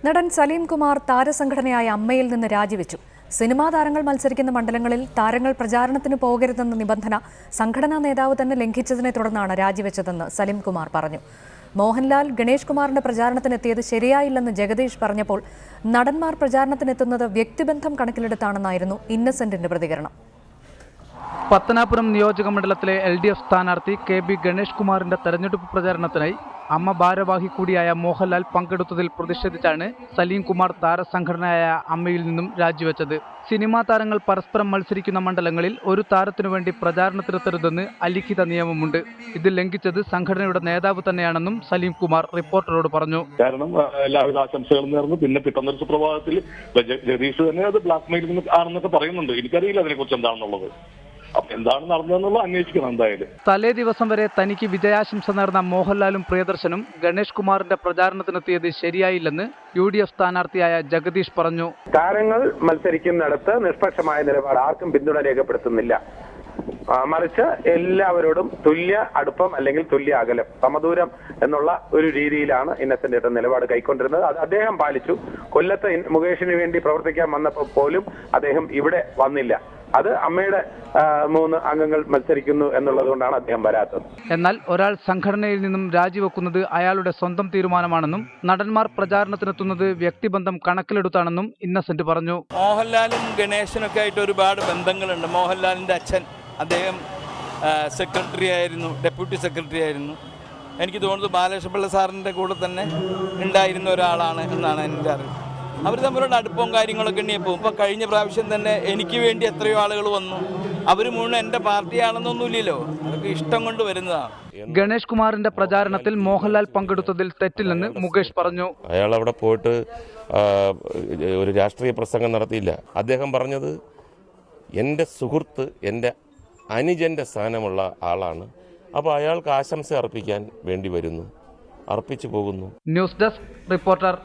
നടൻ സലീം കുമാർ താരസംഘടനയായ അമ്മയിൽ നിന്ന് രാജിവെച്ചു. സിനിമാ താരങ്ങൾ മത്സരിക്കുന്ന മണ്ഡലങ്ങളിൽ താരങ്ങൾ പ്രചാരണത്തിന് പോകരുതെന്ന നിബന്ധന സംഘടനാ നേതാവ് തന്നെ ലംഘിച്ചതിനെ തുടർന്നാണ് രാജിവെച്ചതെന്ന് സലീം കുമാർ പറഞ്ഞു. മോഹൻലാൽ ഗണേഷ് കുമാറിന്റെ പ്രചാരണത്തിനെത്തിയത് ശരിയായില്ലെന്ന് ജഗദീഷ് പറഞ്ഞപ്പോൾ നടന്മാർ പ്രചാരണത്തിനെത്തുന്നത് വ്യക്തിബന്ധം കണക്കിലെടുത്താണെന്നായിരുന്നു ഇന്നസെന്റിന്റെ പ്രതികരണം. പത്തനാപുരം നിയോജക മണ്ഡലത്തിലെ LDF സ്ഥാനാർത്ഥി KB ഗണേഷ് കുമാറിന്റെ തെരഞ്ഞെടുപ്പ് പ്രചാരണത്തിനായി അമ്മ ഭാരവാഹി കൂടിയായ മോഹൻലാൽ പങ്കെടുത്തതിൽ പ്രതിഷേധിച്ചാണ് സലീം കുമാർ താരസംഘടനയായ അമ്മയിൽ നിന്നും രാജിവെച്ചത്. സിനിമാ താരങ്ങൾ പരസ്പരം മത്സരിക്കുന്ന മണ്ഡലങ്ങളിൽ ഒരു താരത്തിനു വേണ്ടി പ്രചാരണത്തിനെത്തരുതെന്ന് അലിഖിത നിയമമുണ്ട്. ഇത് ലംഘിച്ചത് സംഘടനയുടെ നേതാവ് തന്നെയാണെന്നും സലീം കുമാർ റിപ്പോർട്ടറോട് പറഞ്ഞു. കാരണം എല്ലാവിധ ആശംസകളും നേർന്നു. പിന്നെ പിറ്റന്നൊരു സുപ്രഭാതത്തിൽ ജഗദീഷ് തന്നെ അത് ബ്ലാക്ക് മെയിലിംഗ് ആണെന്നൊക്കെ പറയുന്നുണ്ട്. എനിക്കറിയില്ല അതിനെക്കുറിച്ച് എന്താണെന്നുള്ളത്. അപ്പൊ എന്താണ് നടന്നതെന്നുള്ളത് അന്വേഷിക്കണം. എന്തായാലും തലേ ദിവസം വരെ തനിക്ക് വിജയാശംസ നേർന്ന മോഹൻലാലും പ്രിയദർശനും ഗണേഷ് കുമാറിന്റെ പ്രചാരണത്തിനെത്തിയത് ശരിയായില്ലെന്ന് UDF സ്ഥാനാർത്ഥിയായ ജഗദീഷ് പറഞ്ഞു. താരങ്ങൾ മത്സരിക്കുന്നിടത്ത് നിഷ്പക്ഷമായ നിലപാട് ആർക്കും പിന്തുണ രേഖപ്പെടുത്തുന്നില്ല. മറിച്ച് എല്ലാവരോടും തുല്യ അടുപ്പം അല്ലെങ്കിൽ തുല്യ അകലം, സമദൂരം എന്നുള്ള ഒരു രീതിയിലാണ് ഇന്നസെന്റ് നിലപാട് കൈക്കൊണ്ടിരുന്നത്. അത് അദ്ദേഹം പാലിച്ചു. കൊല്ലത്ത് മുകേഷിന് വേണ്ടി പ്രവർത്തിക്കാൻ വന്നപ്പോൾ പോലും അദ്ദേഹം ഇവിടെ വന്നില്ല. അത് അമ്മയുടെ 3 അംഗങ്ങൾ മത്സരിക്കുന്നു എന്നുള്ളത് കൊണ്ടാണ് അദ്ദേഹം വരാത്തത്. എന്നാൽ ഒരാൾ സംഘടനയിൽ നിന്നും രാജിവെക്കുന്നത് അയാളുടെ സ്വന്തം തീരുമാനമാണെന്നും നടന്മാർ പ്രചാരണത്തിനെത്തുന്നത് വ്യക്തിബന്ധം കണക്കിലെടുത്താണെന്നും ഇന്നസെന്റ് പറഞ്ഞു. മോഹൻലാലും ഗണേശനൊക്കെ ആയിട്ട് ഒരുപാട് ബന്ധങ്ങളുണ്ട്. മോഹൻലാലിൻ്റെ അച്ഛൻ അദ്ദേഹം സെക്രട്ടറി ആയിരുന്നു, ഡെപ്യൂട്ടി സെക്രട്ടറി ആയിരുന്നു. എനിക്ക് തോന്നുന്നത് ബാലകൃഷ്ണപിള്ള സാറിൻ്റെ കൂടെ തന്നെ ഉണ്ടായിരുന്ന ഒരാളാണ് എന്നാണ് എൻ്റെ അറിവ്. അവർ തമ്മിലുള്ള അടുപ്പവും കാര്യങ്ങളൊക്കെ ഉണ്ടെങ്കിൽ ഇപ്പോൾ കഴിഞ്ഞ പ്രാവശ്യം തന്നെ എനിക്ക് വേണ്ടി എത്രയോ ആളുകൾ വന്നു. അവർ മുഴുവൻ എൻ്റെ പാർട്ടിയാണെന്നൊന്നുമില്ലല്ലോ, അതൊക്കെ ഇഷ്ടം കൊണ്ട് വരുന്നതാണ്. ഗണേഷ് കുമാറിന്റെ പ്രചാരണത്തിൽ മോഹൻലാൽ പങ്കെടുത്തതിൽ തെറ്റില്ലെന്ന് മുകേഷ് പറഞ്ഞു. അയാൾ അവിടെ പോയിട്ട് ഒരു രാഷ്ട്രീയ പ്രസംഗം നടത്തിയില്ല. അദ്ദേഹം പറഞ്ഞത് എൻ്റെ സുഹൃത്ത്, എൻ്റെ അനുജൻ്റെ സ്ഥാനമുള്ള ആളാണ്. അപ്പോൾ അയാൾക്ക് ആശംസ അർപ്പിക്കാൻ വേണ്ടി വരുന്നു, അർപ്പിച്ചു പോകുന്നു. News desk reporter.